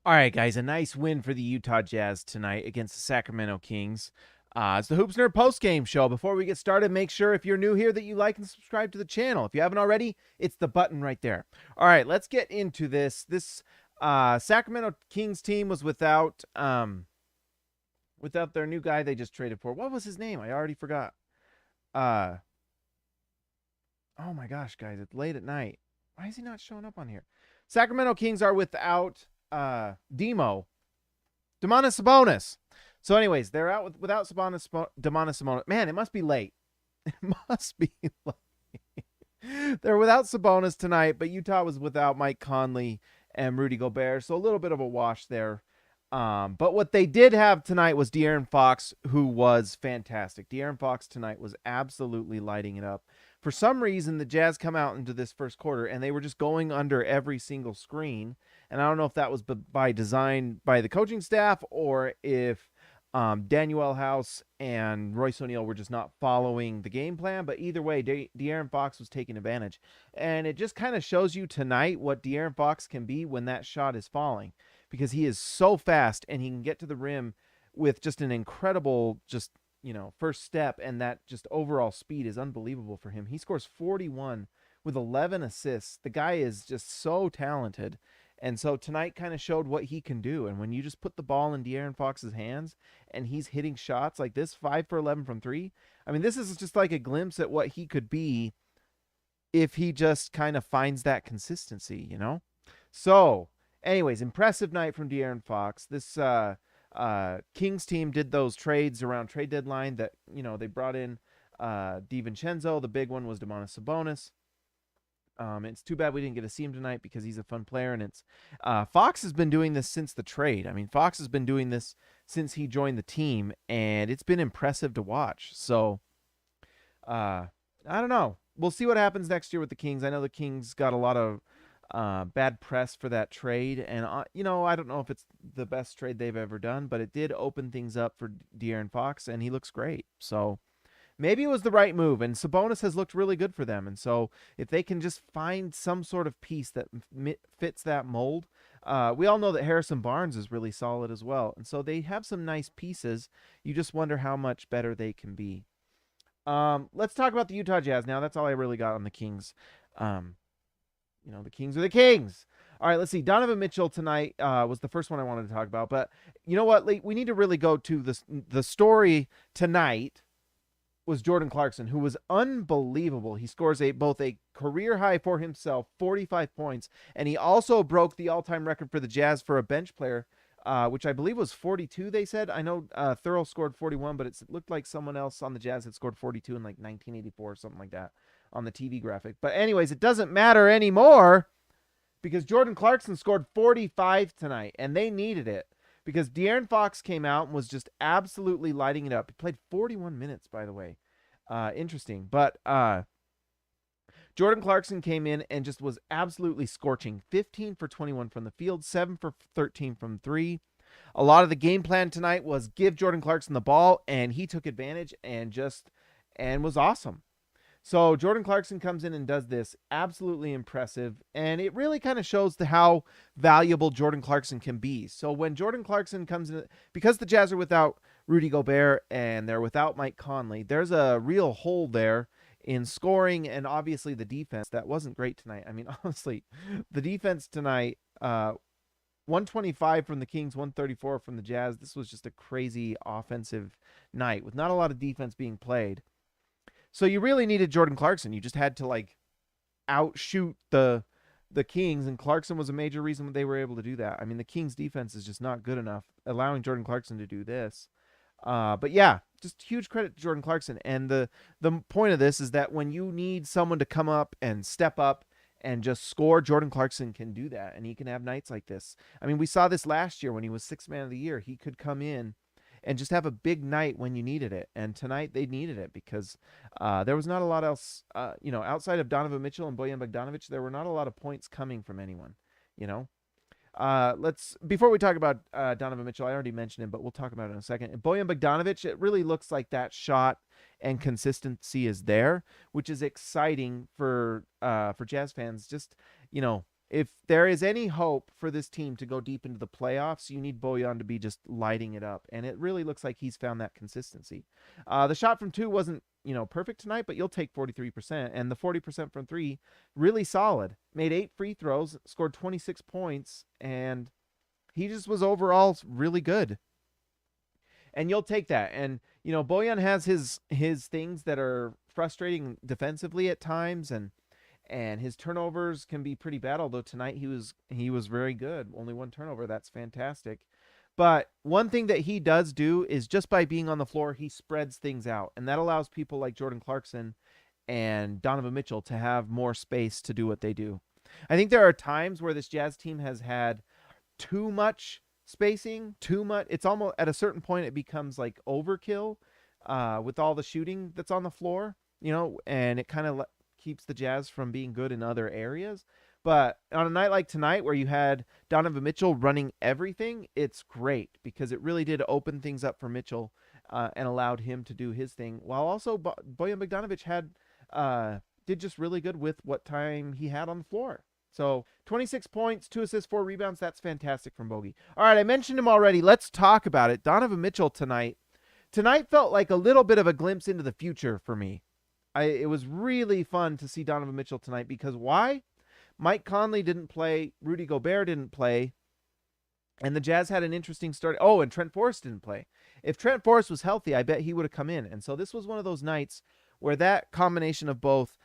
All right, guys, a nice win for the Utah Jazz tonight against the Sacramento Kings. It's the Hoops Nerd post-game show. Before we get started, make sure if you're new here that you like and subscribe to the channel. If you haven't already, it's the button right there. All right, let's get into this. This Sacramento Kings team was without their new guy they just traded for. What was his name? I already forgot. Uh, oh my gosh, guys, it's late at night. Why is he not showing up on here? Sacramento Kings are without Domantas Sabonis. So, anyways, they're out without Domantas Sabonis. Man, it must be late. It must be late. They're without Sabonis tonight, but Utah was without Mike Conley and Rudy Gobert, so a little bit of a wash there. But what they did have tonight was DeAaron Fox, who was fantastic. DeAaron Fox tonight was absolutely lighting it up. For some reason, the Jazz come out into this first quarter, and they were just going under every single screen. And I don't know if that was by design by the coaching staff or if Daniel House and Royce O'Neal were just not following the game plan. But either way, DeAaron Fox was taking advantage. And it just kind of shows you tonight what DeAaron Fox can be when that shot is falling, because he is so fast and he can get to the rim with just an incredible first step, and that just overall speed is unbelievable for him. He scores 41 with 11 assists. The guy is just so talented. And so tonight kind of showed what he can do. And when you just put the ball in DeAaron Fox's hands and he's hitting shots like this, 5 for 11 from 3, I mean, this is just like a glimpse at what he could be if he just kind of finds that consistency. So, anyways, impressive night from DeAaron Fox. This Kings team did those trades around trade deadline that, they brought in DiVincenzo. The big one was Domantas Sabonis. It's too bad we didn't get to see him tonight because he's a fun player, and it's Fox has been doing this since the trade. I mean, Fox has been doing this since he joined the team, and it's been impressive to watch. So, I don't know. We'll see what happens next year with the Kings. I know the Kings got a lot of bad press for that trade, and I don't know if it's the best trade they've ever done, but it did open things up for De'Aaron Fox, and he looks great. So maybe it was the right move, and Sabonis has looked really good for them. And so if they can just find some sort of piece that fits that mold, we all know that Harrison Barnes is really solid as well, and so they have some nice pieces. You just wonder how much better they can be. Let's talk about the Utah Jazz now. That's all I really got on the Kings. The Kings are the Kings. All right, let's see. Donovan Mitchell tonight was the first one I wanted to talk about. But you know what? We need to really go to the story tonight was Jordan Clarkson, who was unbelievable. He scores both a career high for himself, 45 points, and he also broke the all-time record for the Jazz for a bench player, which I believe was 42, they said. I know Thurl scored 41, but it looked like someone else on the Jazz had scored 42 in like 1984 or something like that on the TV graphic. But anyways, it doesn't matter anymore because Jordan Clarkson scored 45 tonight, and they needed it because De'Aaron Fox came out and was just absolutely lighting it up. He played 41 minutes, by the way. Interesting. But Jordan Clarkson came in and just was absolutely scorching. 15 for 21 from the field, 7 for 13 from 3. A lot of the game plan tonight was give Jordan Clarkson the ball, and he took advantage and was awesome. So Jordan Clarkson comes in and does this, absolutely impressive, and it really kind of shows how valuable Jordan Clarkson can be. So when Jordan Clarkson comes in, because the Jazz are without Rudy Gobert and they're without Mike Conley, there's a real hole there in scoring and obviously the defense. That wasn't great tonight. I mean, honestly, the defense tonight, 125 from the Kings, 134 from the Jazz. This was just a crazy offensive night with not a lot of defense being played. So you really needed Jordan Clarkson. You just had to outshoot the Kings, and Clarkson was a major reason they were able to do that. I mean, the Kings defense is just not good enough, allowing Jordan Clarkson to do this. But yeah, just huge credit to Jordan Clarkson. And the point of this is that when you need someone to come up and step up and just score, Jordan Clarkson can do that, and he can have nights like this. I mean, we saw this last year when he was Sixth Man of the Year. He could come in and just have a big night when you needed it. And tonight they needed it because there was not a lot else, outside of Donovan Mitchell and Bojan Bogdanovic, there were not a lot of points coming from anyone, before we talk about Donovan Mitchell, I already mentioned him, but we'll talk about it in a second. And Bojan Bogdanovic, it really looks like that shot and consistency is there, which is exciting for Jazz fans. Just, if there is any hope for this team to go deep into the playoffs, you need Bojan to be just lighting it up. And it really looks like he's found that consistency. The shot from 2 wasn't, perfect tonight, but you'll take 43%. And the 40% from 3, really solid. Made 8 free throws, scored 26 points, and he just was overall really good. And you'll take that. And, Bojan has his things that are frustrating defensively at times, and his turnovers can be pretty bad, although tonight he was very good. Only 1 turnover. That's fantastic. But one thing that he does do is just by being on the floor, he spreads things out. And that allows people like Jordan Clarkson and Donovan Mitchell to have more space to do what they do. I think there are times where this Jazz team has had too much spacing, too much. It's almost at a certain point it becomes like overkill with all the shooting that's on the floor, and it kind of keeps the Jazz from being good in other areas. But on a night like tonight where you had Donovan Mitchell running everything, it's great because it really did open things up for Mitchell and allowed him to do his thing, while also Bojan Bogdanovic did just really good with what time he had on the floor. So 26 points, 2 assists, 4 rebounds. That's fantastic from Bogey. All right, I mentioned him already. Let's talk about it. Donovan Mitchell tonight felt like a little bit of a glimpse into the future for me. It was really fun to see Donovan Mitchell tonight because why? Mike Conley didn't play. Rudy Gobert didn't play. And the Jazz had an interesting start. Oh, and Trent Forrest didn't play. If Trent Forrest was healthy, I bet he would have come in. And so this was one of those nights where that combination of both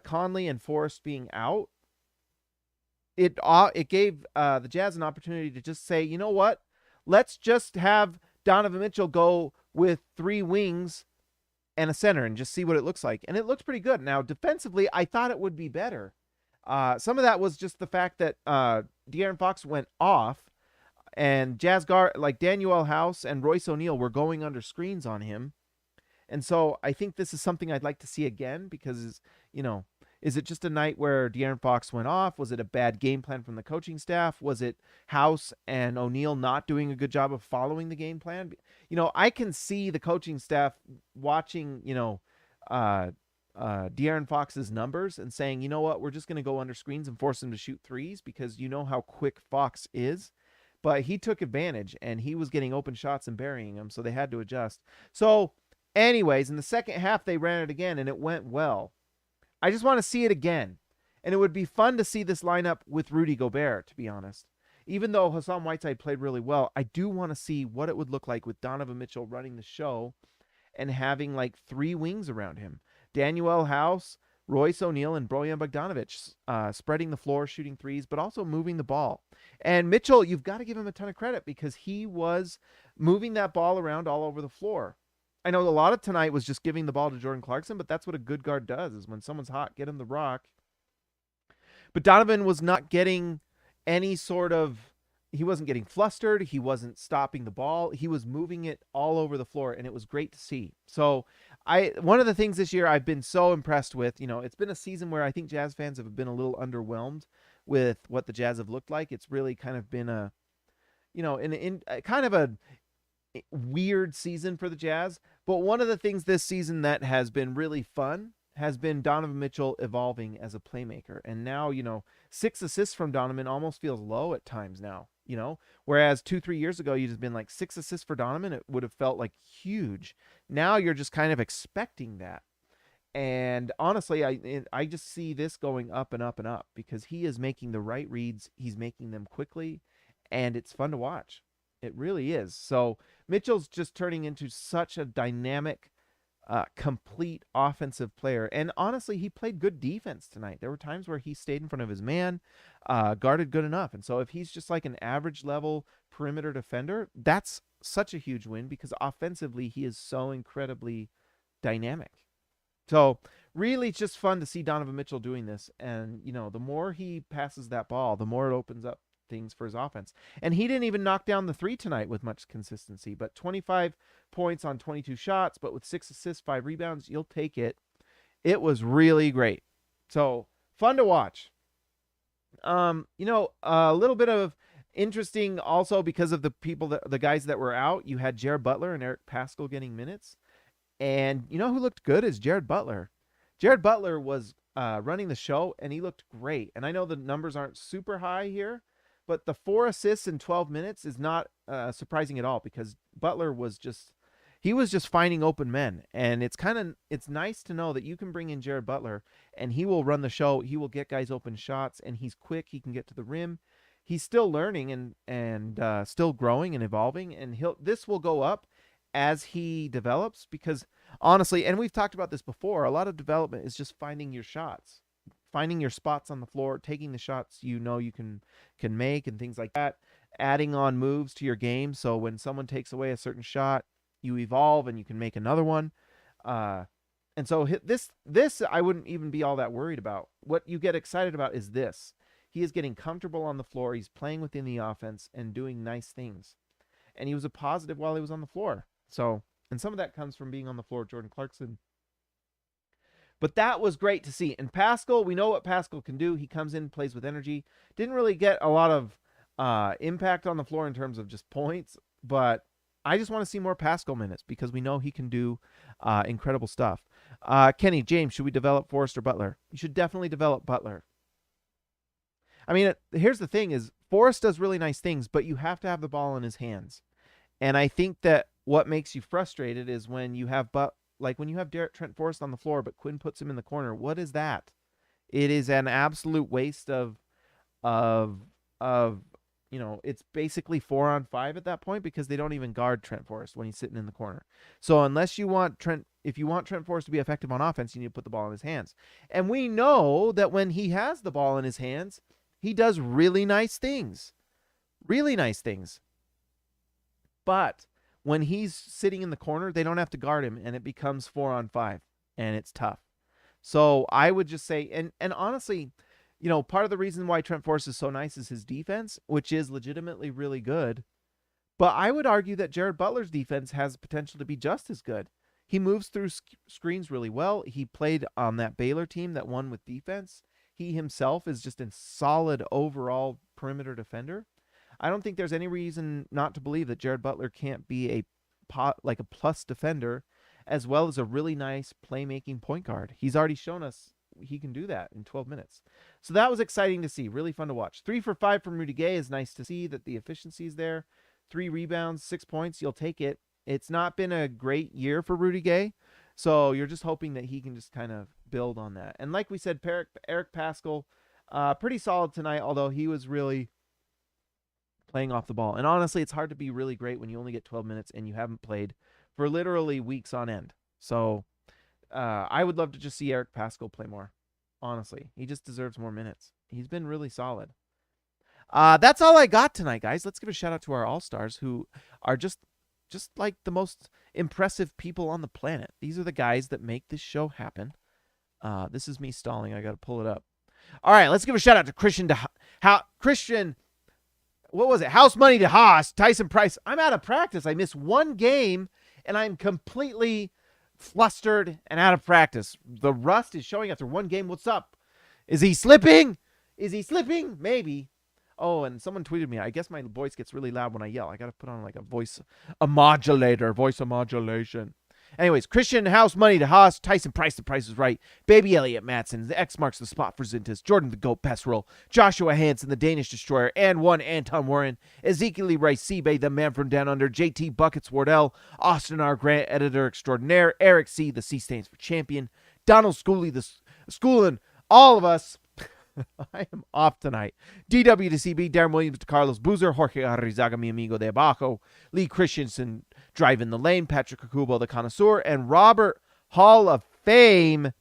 Conley and Forrest being out, it gave the Jazz an opportunity to just say, you know what? Let's just have Donovan Mitchell go with 3 wings and a center and just see what it looks like. And it looks pretty good. Now, defensively, I thought it would be better. Some of that was just the fact that DeAaron Fox went off and Jazz guard like Danuel House and Royce O'Neal were going under screens on him. And so I think this is something I'd like to see again because, is it just a night where De'Aaron Fox went off? Was it a bad game plan from the coaching staff? Was it House and O'Neal not doing a good job of following the game plan? I can see the coaching staff watching, De'Aaron Fox's numbers and saying, you know what, we're just going to go under screens and force him to shoot threes because you know how quick Fox is. But he took advantage and he was getting open shots and burying them, so they had to adjust. So anyways, in the second half, they ran it again and it went well. I just want to see it again. And it would be fun to see this lineup with Rudy Gobert, to be honest. Even though Hassan Whiteside played really well, I do want to see what it would look like with Donovan Mitchell running the show and having like 3 wings around him. Danuel House, Royce O'Neal, and Bojan Bogdanovic spreading the floor, shooting threes, but also moving the ball. And Mitchell, you've got to give him a ton of credit because he was moving that ball around all over the floor. I know a lot of tonight was just giving the ball to Jordan Clarkson, but that's what a good guard does, is when someone's hot, get him the rock. But Donovan was not getting any sort of, he wasn't getting flustered. He wasn't stopping the ball. He was moving it all over the floor, and it was great to see. So one of the things this year I've been so impressed with, it's been a season where I think Jazz fans have been a little underwhelmed with what the Jazz have looked like. It's really kind of been a, in kind of a weird season for the Jazz. But one of the things this season that has been really fun has been Donovan Mitchell evolving as a playmaker. And now, 6 assists from Donovan almost feels low at times now, whereas 2-3 years ago, you'd have been like 6 assists for Donovan. It would have felt like huge. Now you're just kind of expecting that. And honestly, I just see this going up and up and up because he is making the right reads. He's making them quickly, and it's fun to watch. It really is. So Mitchell's just turning into such a dynamic, complete offensive player. And honestly, he played good defense tonight. There were times where he stayed in front of his man, guarded good enough. And so if he's just like an average level perimeter defender, that's such a huge win because offensively, he is so incredibly dynamic. So really, it's just fun to see Donovan Mitchell doing this. And, the more he passes that ball, the more it opens up things for his offense. And he didn't even knock down the 3 tonight with much consistency, but 25 points on 22 shots, but with 6 assists, 5 rebounds, you'll take it. It was really great. So fun to watch. A little bit of interesting also because of the guys that were out. You had Jared Butler and Eric Paschall getting minutes. And who looked good is Jared Butler. Jared Butler was running the show, and he looked great. And I know the numbers aren't super high here, but the 4 assists in 12 minutes is not surprising at all, because Butler was just finding open men. And it's nice to know that you can bring in Jared Butler and he will run the show. He will get guys open shots, and he's quick. He can get to the rim. He's still learning and still growing and evolving, and this will go up as he develops, because honestly, and we've talked about this before, a lot of development is just finding your shots, finding your spots on the floor, taking the shots you can make and things like that, adding on moves to your game, so when someone takes away a certain shot, you evolve and you can make another one. And so this I wouldn't even be all that worried about. What you get excited about is this. He is getting comfortable on the floor. He's playing within the offense and doing nice things. And he was a positive while he was on the floor. So, and some of that comes from being on the floor, Jordan Clarkson. But that was great to see. And Pascal, we know what Pascal can do. He comes in, plays with energy. Didn't really get a lot of impact on the floor in terms of just points. But I just want to see more Pascal minutes, because we know he can do incredible stuff. Kenny, James, should we develop Forrest or Butler? You should definitely develop Butler. I mean, here's the thing is, Forrest does really nice things, but you have to have the ball in his hands. And I think that what makes you frustrated is when you have Trent Forrest on the floor, but Quinn puts him in the corner. What is that? It is an absolute waste of it's basically 4-on-5 at that point, because they don't even guard Trent Forrest when he's sitting in the corner. So if you want Trent Forrest to be effective on offense, you need to put the ball in his hands. And we know that when he has the ball in his hands, he does really nice things. Really nice things. But when he's sitting in the corner, they don't have to guard him, and it becomes 4-on-5, and it's tough. So I would just say, and honestly, part of the reason why Trent Forrest is so nice is his defense, which is legitimately really good. But I would argue that Jared Butler's defense has potential to be just as good. He moves through screens really well. He played on that Baylor team that won with defense. He himself is just a solid overall perimeter defender. I don't think there's any reason not to believe that Jared Butler can't be a plus defender, as well as a really nice playmaking point guard. He's already shown us he can do that in 12 minutes. So that was exciting to see. Really fun to watch. 3 for 5 from Rudy Gay is nice to see that the efficiency is there. 3 rebounds, 6 points. You'll take it. It's not been a great year for Rudy Gay, so you're just hoping that he can just kind of build on that. And like we said, Eric Pascal, pretty solid tonight, although he was really playing off the ball. And honestly, it's hard to be really great when you only get 12 minutes and you haven't played for literally weeks on end. So I would love to just see Eric Pascal play more. Honestly, he just deserves more minutes. He's been really solid. That's all I got tonight, guys. Let's give a shout out to our All-Stars, who are just like the most impressive people on the planet. These are the guys that make this show happen. This is me stalling. I got to pull it up. All right, let's give a shout out to Christian. What was it? House Money to Haas, Tyson Price. I'm out of practice. I missed one game, and I'm completely flustered and out of practice. The rust is showing after one game. What's up? Is he slipping? Maybe. Oh, and someone tweeted me. I guess my voice gets really loud when I yell. I got to put on like voice modulation. Anyways, Christian, House Money to Haas, Tyson Price, the Price is Right, Baby Elliott Matson, the X marks the spot for Zintas, Jordan the Goat Pesserel, Joshua Hansen, the Danish Destroyer, and one Anton Warren, Ezekiel Lee Rice Seabay, the man from down under, JT Buckets Wardell, Austin R. Grant, editor extraordinaire, Eric C., the C stands for champion, Donald Schooley, the Schoolin, all of us. I am off tonight. DW to CB, Darren Williams to Carlos Boozer, Jorge Arrizaga, mi amigo de abajo, Lee Christensen, Drive in the Lane, Patrick Akubo, the connoisseur, and Robert, Hall of Fame.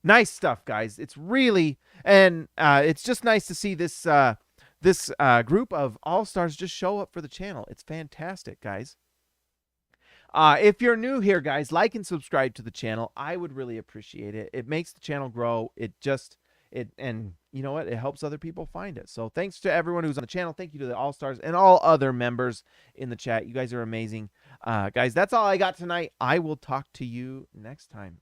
Nice stuff, guys. It's really, and it's just nice to see this group of all-stars just show up for the channel. It's fantastic, guys. If you're new here, guys, like and subscribe to the channel. I would really appreciate it. It makes the channel grow. And you know what? It helps other people find it. So thanks to everyone who's on the channel. Thank you to the All-Stars and all other members in the chat. You guys are amazing. Guys, that's all I got tonight. I will talk to you next time.